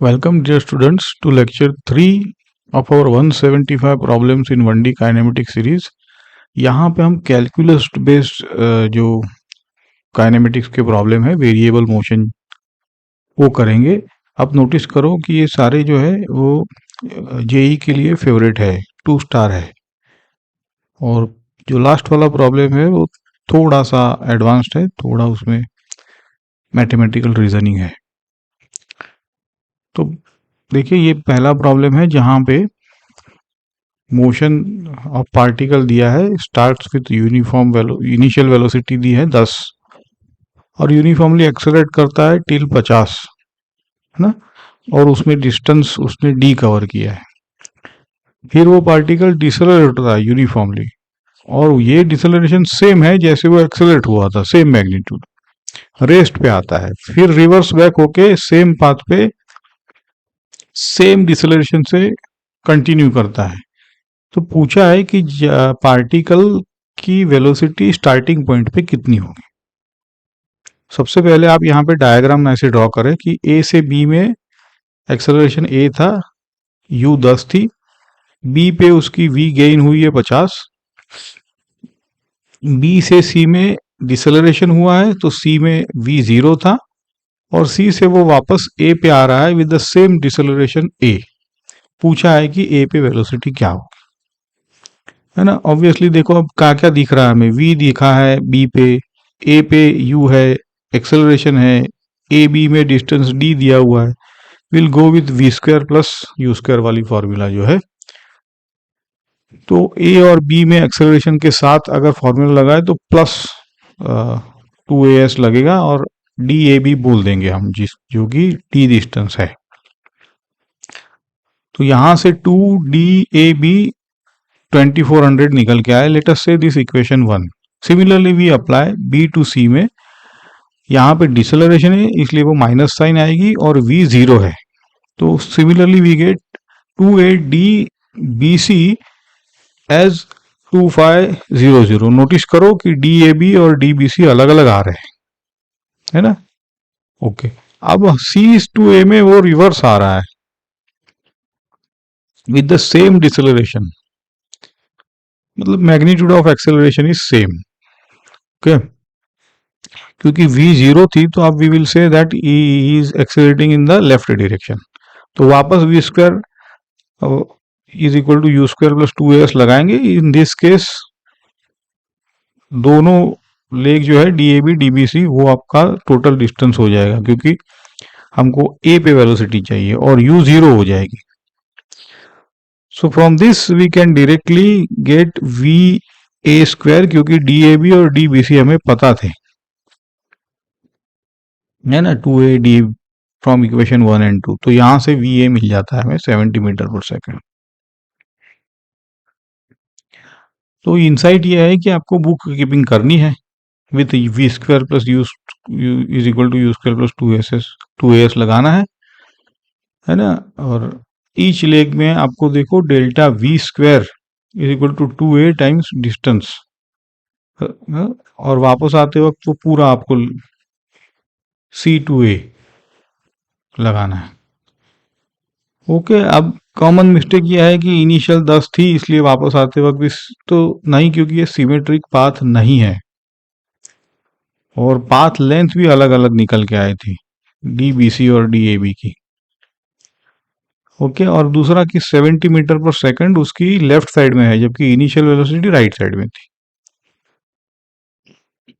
Welcome dear students to lecture 3 of our 175 problems in 1D kinematic series। यहाँ पे हम calculus based जो kinematics के प्रॉब्लम है वेरिएबल मोशन वो करेंगे। अब नोटिस करो कि ये सारे जो है वो जेई के लिए फेवरेट है, 2 स्टार है। और जो लास्ट वाला प्रॉब्लम है वो थोड़ा सा एडवांस्ड है, थोड़ा उसमें मैथमेटिकल रीजनिंग है। तो देखिए ये पहला प्रॉब्लम है जहाँ पे मोशन ऑफ पार्टिकल दिया है, starts with uniform initial velocity दी है 10 और यूनिफॉर्मली एक्सेलरेट करता है टिल 50, है ना। और उसमें डिस्टेंस उसने डी कवर किया है। फिर वो पार्टिकल डिसेलरेट होता है यूनिफॉर्मली और ये डिसेलरेशन सेम है जैसे वो एक्सेलरेट हुआ था, सेम मैग्नीट्यूड, रेस्ट पे आता है, फिर रिवर्स बैक होके सेम पाथ पे सेम डिसेलरेशन से कंटिन्यू करता है। तो पूछा है कि पार्टिकल की वेलोसिटी स्टार्टिंग पॉइंट पे कितनी होगी। सबसे पहले आप यहाँ पे डायग्राम ऐसे ड्रॉ करें कि ए से बी में एक्सेलरेशन ए था, u 10 थी, बी पे उसकी v गेन हुई है 50, बी से सी में डिसेलरेशन हुआ है तो सी में v 0 था और सी से वो वापस a पे आ रहा है with the same deceleration a। पूछा है कि a पे वेलोसिटी क्या होगी, है ना। ऑब्वियसली देखो अब क्या क्या दिख रहा है हमें, v दिखा है b पे, a पे u है, एक्सेलरेशन है, ए बी में डिस्टेंस d दिया हुआ है। Will go with V square plus U square वाली फॉर्मूला जो है। तो a और b में एक्सेलरेशन के साथ अगर फॉर्मूला लगाए तो प्लस 2as लगेगा और डी ए बी बोल देंगे हम, जिस जो कि d डिस्टेंस है। तो यहां से 2DAB 2400 निकल के आए। Let us say this equation 1। Similarly we apply B to C में, यहाँ पे डिसेलरेशन है इसलिए वो माइनस साइन आएगी और V 0 है। तो similarly we get 2ADBC as 2500। Notice करो कि DAB और DBC अलग अलग आ रहे हैं, है ना। ओके, अब C टू A में वो रिवर्स आ रहा है विद द सेम डिसेलरेशन, मतलब magnitude of acceleration is same. Okay, क्योंकि v 0 थी तो अब we will say that he is accelerating in the left direction. तो वापस v square is equal to you square plus 2as लगाएंगे। In this case दोनों leg जो है DAB DBC वो आपका टोटल डिस्टेंस हो जाएगा, क्योंकि हमको a पे वेलोसिटी चाहिए और u 0 हो जाएगी। So from this we can directly get v a square, क्योंकि DAB और DBC हमें पता थे, है ना, 2AD फ्रॉम इक्वेशन 1 एंड 2। तो यहां से VA मिल जाता है हमें 70 मीटर पर सेकंड। तो इंसाइट ये है कि आपको बुक कीपिंग करनी है with v square plus U is equal to you square plus 2as लगाना है ना। और ईच लेग में आपको देखो delta v square is equal to 2a times distance, और वापस आते वक्त वो पूरा आपको C2A लगाना है। ओके, अब कॉमन मिस्टेक यह है कि इनिशियल 10 थी इसलिए वापस आते वक्त भी तो नहीं, क्योंकि ये सिमेट्रिक पाथ नहीं है और पाथ लेंथ भी अलग अलग निकल के आई थी, DBC और DAB की। ओके, और दूसरा कि 70 मीटर पर सेकंड उसकी लेफ्ट साइड में है जबकि इनिशियल वेलोसिटी राइट साइड में थी।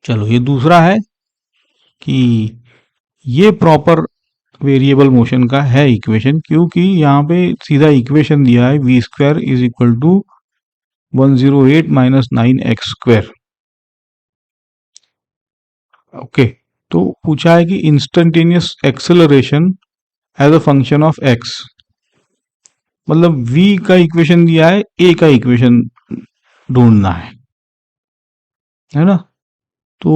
चलो, ये दूसरा है कि ये प्रॉपर वेरिएबल मोशन का है इक्वेशन, क्योंकि यहाँ पे सीधा इक्वेशन दिया है v square is equal to 108 minus 9x square. Okay, तो पूछा है कि instantaneous acceleration as a function of x, मतलब v का इक्वेशन दिया है, a का इक्वेशन ढूंढना है ना। तो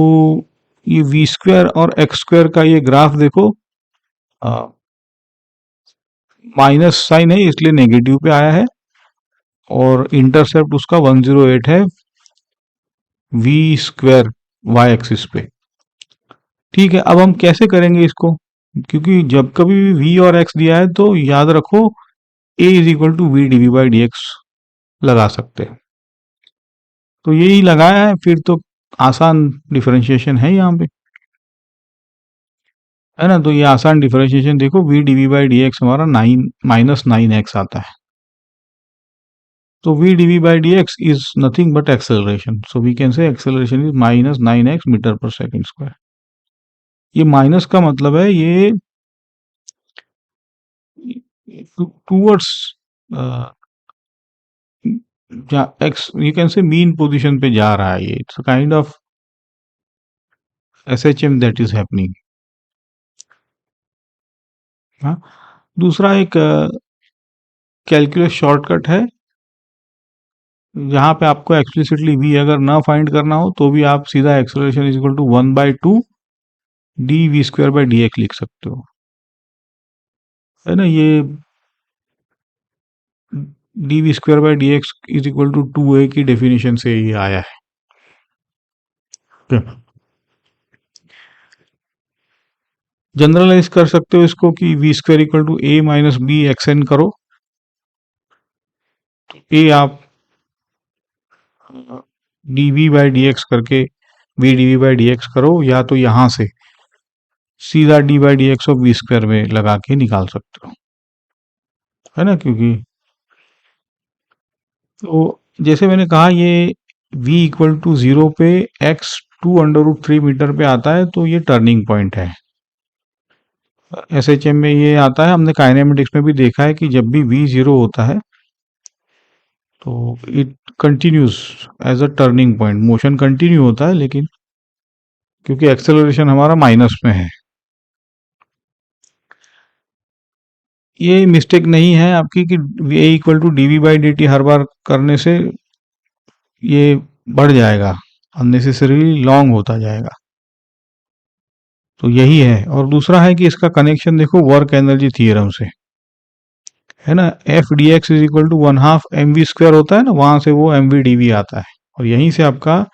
ये v स्क्वायर और x स्क्वायर का ये ग्राफ देखो, माइनस साइन है इसलिए नेगेटिव पे आया है और इंटरसेप्ट उसका 108 है v स्क्वायर y एक्सिस पे। ठीक है, अब हम कैसे करेंगे इसको, क्योंकि जब कभी भी v और x दिया है तो याद रखो a is equal to we D we by D X लगा सकते हैं। तो यही लगाया है, फिर तो आसान डिफरेंशिएशन है यहाँ पे, है ना। तो ये आसान डिफरेंशिएशन देखो, V D we by D X हमारा 9 - 9x आता है। तो V D we by D X is nothing but acceleration, so we can say acceleration is -9x metre per second square. ये माइनस का मतलब है ये towards X, you can say mean position पे जा रहा है ये। It's kind of SHM that is happening. हाँ, दूसरा एक कैलकुलस शॉर्टकट है, यहाँ पे आपको एक्सप्लिसिटली v अगर ना फाइंड करना हो तो भी आप सीधा acceleration is equal to 1/2 D we square by D X लिख सकते हो, है ना। ये D we square by D X is equal to 2a की डेफिनेशन से ये आया है। जनरलाइज कर सकते हो इसको कि v square equal to a minus b x n करो। ए आप d we by D x करके v D we by D x करो, या तो यहां से सीधा d by D x of v square में लगा के निकाल सकते हो, है ना। क्योंकि तो जैसे मैंने कहा ये v इक्वल टू 0 पे x 2√3 मीटर पे आता है, तो ये टर्निंग पॉइंट है। SHM में ये आता है, हमने काइनेमेटिक्स में भी देखा है कि जब भी v 0 होता है तो it continues as a turning point, motion continue होता है, लेकिन क्योंकि एक्सेलरेशन हमारा माइनस में है। ये मिस्टेक नहीं है आपकी कि a equal to d we by D t हर बार करने से ये बढ़ जाएगा, अननेसेसरीली लॉन्ग होता जाएगा। तो यही है। और दूसरा है कि इसका कनेक्शन देखो वर्क एनर्जी थियरम से, है ना। F D X is equal to 1/2 mv square होता है ना, वहां से वो mv dv आता है, और यहीं से आपका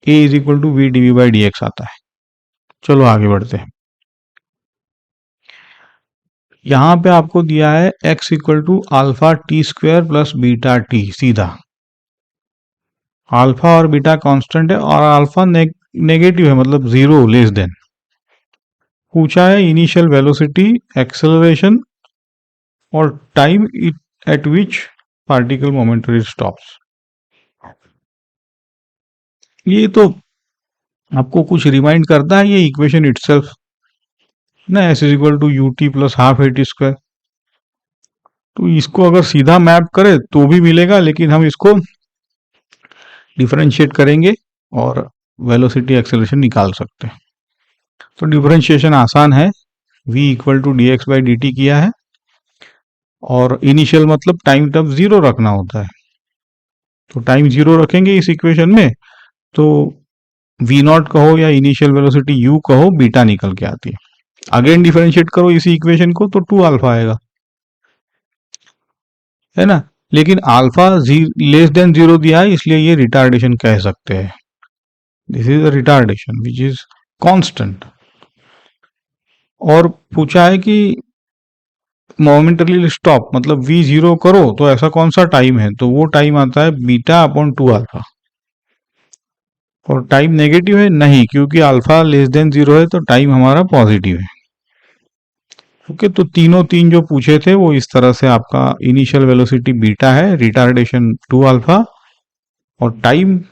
a is equal to we D we by D X आता है। चलो आगे बढ़ते हैं। यहाँ पे आपको दिया है x equal to alpha T square plus beta T, सीधा अल्फा और बीटा कांस्टेंट है और अल्फा नेगेटिव है, मतलब 0 लेस देन। पूछा है इनिशियल वेलोसिटी, एक्सेलरेशन और time at which particle momentary stops. ये तो आपको कुछ रिमाइंड करता है ये इक्वेशन इटसेल्फ ना, S is equal to U T plus half A T square. तो इसको अगर सीधा मैप करें तो भी मिलेगा, लेकिन हम इसको डिफरेंशिएट करेंगे और वेलोसिटी एक्सेलरेशन निकाल सकते हैं। तो डिफरेंशिएशन आसान है, v equal to D X by D T किया है, और इनिशियल मतलब टाइम टर्म 0 रखना होता है। तो टाइम 0 रखेंगे इस इक्वेशन में, तो v नॉट कहो या इनिशियल वेलोसिटी u कहो, बीटा निकल के आती है। अगेन डिफरेंशिएट करो इसी इक्वेशन को तो 2 अल्फा आएगा, है ना। लेकिन अल्फा लेस देन 0 दिया है, इसलिए ये रिटार्डेशन कह सकते हैं। This is a retardation which is constant. और पूछा है कि मोमेंटली स्टॉप मतलब v 0 करो तो ऐसा कौन सा टाइम है, तो वो टाइम आता है बीटा अपॉन 2 अल्फा। और टाइम नेगेटिव है नहीं, क्योंकि अल्फा लेस देन 0 है तो टाइम हमारा पॉजिटिव है। ओके, तो तीनों तीन जो पूछे थे वो इस तरह से, आपका इनिशियल वेलोसिटी बीटा है, रिटार्डेशन 2 अल्फा, और टाइम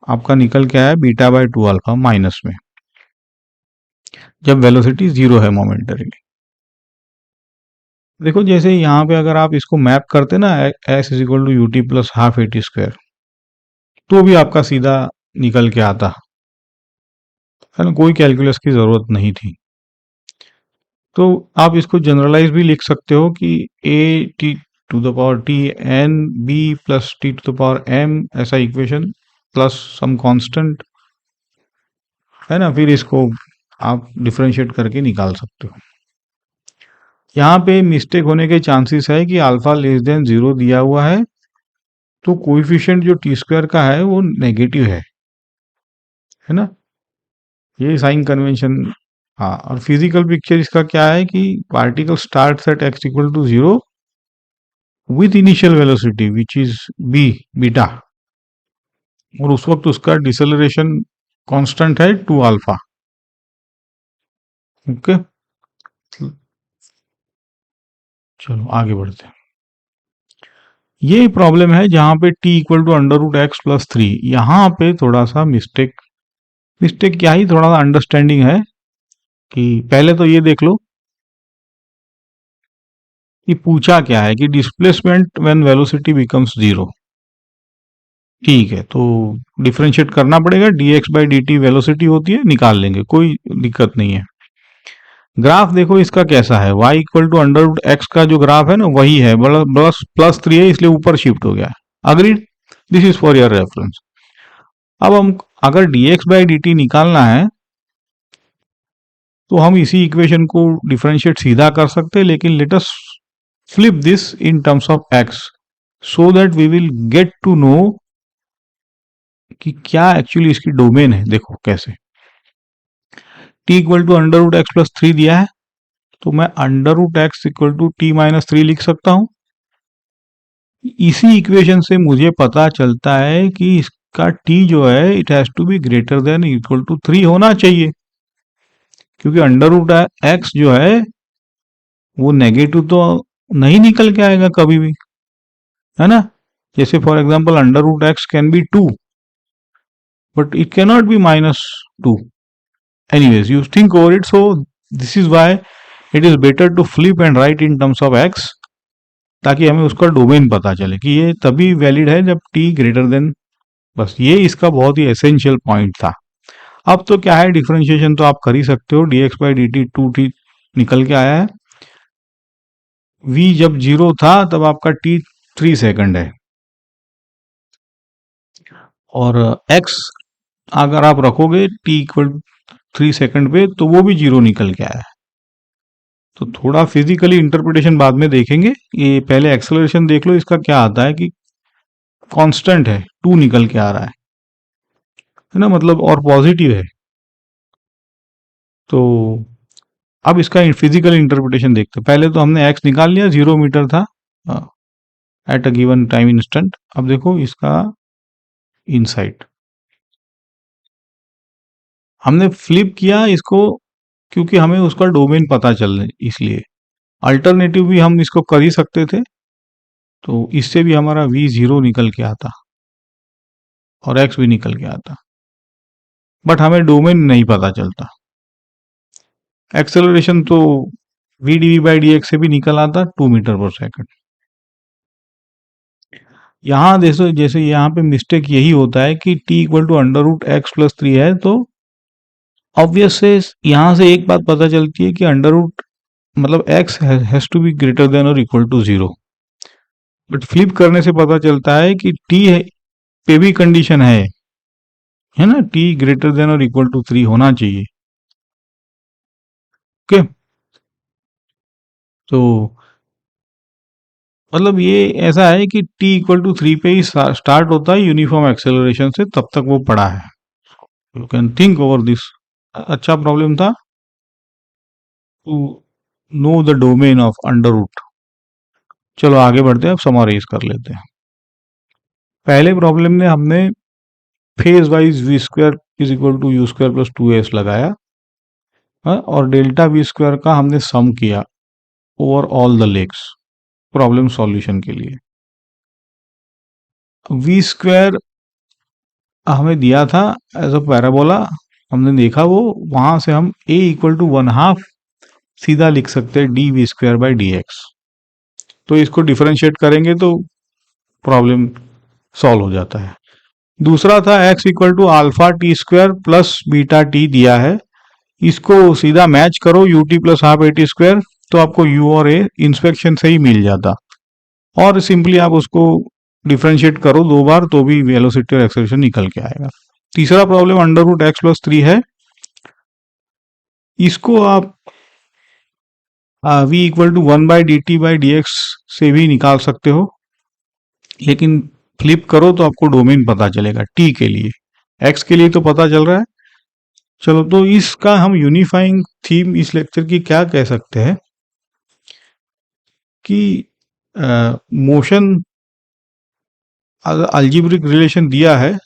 आपका निकल के आया बीटा बाय 2 अल्फा माइनस में, जब वेलोसिटी 0 है मोमेंटरी। देखो जैसे यहाँ पे अगर आप इसको मैप करते ना, S is equal to U T plus half A T square, तो भी आपका सीधा निकल के आता, है ना, कोई कैलकुलस की जरूरत नहीं थी। तो आप इसको जनरलाइज भी लिख सकते हो कि A T to the power T N B plus T to the power M, ऐसा इक्वेशन प्लस सम कांस्टेंट, है ना। फिर इसको आप डिफरेंशिएट करके निकाल सकते हो। यहाँ पे मिस्टेक होने के चांसेस है कि अल्फा लेस देन 0 दिया हुआ है, तो कोएफिशिएंट जो टी स्क्वायर का है वो नेगेटिव है ना। ये साइन कन्वेंशन हाँ, और फिजिकल पिक्चर इसका क्या है कि particle start at X equal to zero with initial velocity which is B beta, और उस वक्त उसका डिसेलरेशन कांस्टेंट है 2 अल्फा। ओके, चलो आगे बढ़ते हैं। ये प्रॉब्लम है जहां पे t equal to under root x plus three. यहाँ पे थोड़ा सा मिस्टेक क्या ही, थोड़ा सा अंडरस्टैंडिंग है कि पहले तो ये देख लो कि पूछा क्या है कि displacement when velocity becomes zero. ठीक है, तो डिफरेंशिएट करना पड़ेगा, dx by D T velocity होती है, निकाल लेंगे, कोई दिक्कत नहीं है। ग्राफ देखो इसका कैसा है, y equal to under root X का जो ग्राफ है ना वही है, प्लस प्लस थ्री है इसलिए ऊपर शिफ्ट हो गया है। Agreed, this is for your reference. अब हम अगर dx बाई डी टी निकालना है तो हम इसी इक्वेशन को डिफरेंशिएट सीधा कर सकते हैं, लेकिन let us flip this in terms of x so that we will get to know कि क्या एक्चुअली इसकी डोमेन है। देखो कैसे, t equal to under root x plus three दिया है, तो मैं under root X equal to T minus three लिख सकता हूं। इसी इक्वेशन से मुझे पता चलता है कि इसका t जो है it has to be greater than equal to three होना चाहिए, क्योंकि अंडर रूट एक्स जो है वो नेगेटिव तो नहीं निकल के आएगा कभी भी, है ना। जैसे for example under root X can be two but it can not be minus two. Anyways you think over it, so this is why it is better to flip and write in terms of X, ताकि हमें उसका domain पता चले कि ये तभी valid है जब t ग्रेटर देन, बस ये इसका बहुत ही एसेंशियल पॉइंट था। अब तो क्या है, डिफरेंशिएशन तो आप कर ही सकते हो, dx by D T to T निकल के आया है। v जब जीरो था तब आपका t 3 सेकंड है, और x अगर आप रखोगे t इक्वल 3 सेकंड पे तो वो भी जीरो निकल के आया है। तो थोड़ा फिजिकली इंटरप्रिटेशन बाद में देखेंगे, ये पहले एक्सेलरेशन देख लो, इसका क्या आता है कि कांस्टेंट है, टू निकल के आ रहा है ना, मतलब और पॉजिटिव है। तो अब इसका फिजिकल इंटरप्रिटेशन देखते हैं। पहले तो हमने x निकाल लिया, 0 मीटर था at a given time instant. अब देखो इसका इनसाइट हमने फ्लिप किया इसको, क्योंकि हमें उसका डोमेन पता चल रहा, इसलिए अल्टरनेटिव भी हम इसको कर ही सकते थे, तो इससे भी हमारा v जीरो निकल के आता और x भी निकल के आता, बट हमें डोमेन नहीं पता चलता। एक्सेलरेशन तो v D we by D x से भी निकल आता 2 मीटर पर सेकंड। यहाँ देखो, जैसे यहाँ पे मिस्टेक यही होता है कि t equal to under root x plus three है, तो ऑब्वियस से यहाँ से एक बात पता चलती है कि अंडर रूट मतलब x has to be greater than और equal to zero. But flip करने से पता चलता है कि t पे भी कंडीशन है ना, t ग्रेटर देन और इक्वल टू थ्री होना चाहिए। ओके, तो मतलब ये ऐसा है कि t इक्वल टू थ्री पे ही स्टार्ट होता है यूनिफॉर्म एक्सेलरेशन से, तब तक वो पड़ा है। You can think over this. अच्छा प्रॉब्लम था to know the domain of under root. चलो आगे बढ़ते हैं, अब समराइज कर लेते हैं। पहले प्रॉब्लम में हमने phase wise v square is equal to you square plus two s लगाया, और डेल्टा वी स्क्वायर का हमने सम किया over all the legs problem solution के लिए। वी स्क्वायर हमें दिया था एज अ पैराबोला, हमने देखा वो, वहां से हम a equal to one half सीधा लिख सकते हैं d we square by D x. तो इसको डिफरेंशिएट करेंगे तो प्रॉब्लम सॉल्व हो जाता है। दूसरा था x equal to alpha T square plus beta t दिया है, इसको सीधा मैच करो u T plus half A T square, तो आपको u और a इंस्पेक्शन से ही मिल जाता, और सिंपली आप उसको डिफरेंशिएट करो दो बार तो भी वेलोसिटी और एक्सेलरेशन निकल के आएगा। तीसरा problem under root x plus three है, इसको आप v equal to one by D t by D x से भी निकाल सकते हो, लेकिन फ्लिप करो तो आपको डोमेन पता चलेगा t के लिए। x के लिए तो पता चल रहा है, चलो, तो इसका हम यूनिफाइंग थीम इस लेक्चर की क्या कह सकते हैं कि मोशन अगर अलजेब्रिक रिलेशन दिया है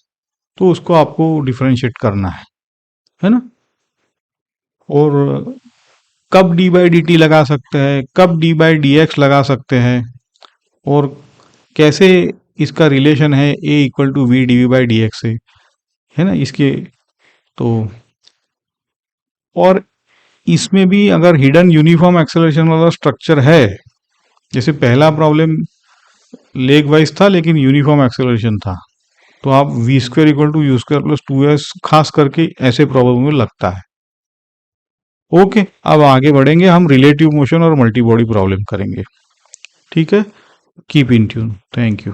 तो उसको आपको डिफरेंशिएट करना है ना। और कब डी बाई डी टी लगा सकते हैं, कब डी बाई डी एक्स लगा सकते हैं, और कैसे इसका रिलेशन है a equal to we D we by D x से, है ना इसके। तो और इसमें भी अगर हिडन यूनिफॉर्म एक्सेलरेशन वाला स्ट्रक्चर है, जैसे पहला प्रॉब्लम लेग वाइज था लेकिन यूनिफॉर्म एक्सेलरेशन था, तो आप v square equal to you square plus 2s खास करके ऐसे प्रॉब्लम में लगता है। ओके, अब आगे बढ़ेंगे, हम रिलेटिव मोशन और मल्टी बॉडी प्रॉब्लम करेंगे। ठीक है, keep in tune, thank you.